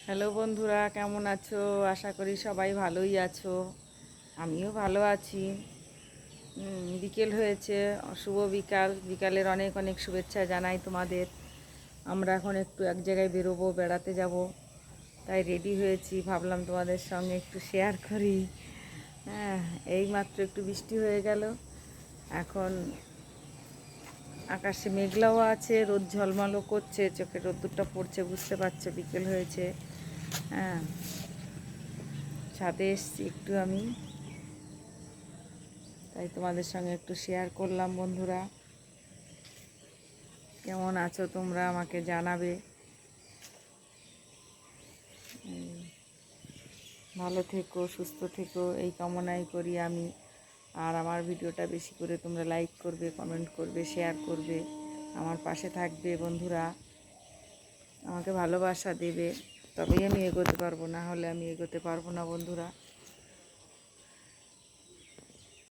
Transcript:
Hello বন্ধুরা, কেমন আছো? আশা করি সবাই ভালোই আছো। আমিও ভালো আছি। বিকেল হয়েছে, শুভ বিকাল। বিকালের অনেক অনেক শুভেচ্ছা জানাই তোমাদের। আমরা এখন একটু এক জায়গায় বেরোবো, বেড়াতে যাব, তাই রেডি হয়েছি। ভাবলাম তোমাদের সঙ্গে একটু শেয়ার করি। হ্যাঁ, এইমাত্র একটু বৃষ্টি হয়ে গেল। এখন আকাশে মেঘলাও আছে, রোদ ঝলমলও করছে, চোখে রোদ্দুরটা পড়ছে, বুঝতে পারছো বিকেল হয়েছে। হ্যাঁ, ছাদে এসছি একটু আমি, তাই তোমাদের সঙ্গে একটু শেয়ার করলাম। বন্ধুরা, কেমন আছো তোমরা আমাকে জানাবে। ভালো থেকো, সুস্থ থেকো, এই কামনাই করি আমি। আর আমার ভিডিওটা বেশি করে তোমরা লাইক করবে, কমেন্ট করবে, শেয়ার করবে, আমার পাশে থাকবে। বন্ধুরা, আমাকে ভালোবাসা দেবে, তবেই আমি এগোতে পারবো, না হলে আমি এগোতে পারবো না। বন্ধুরা,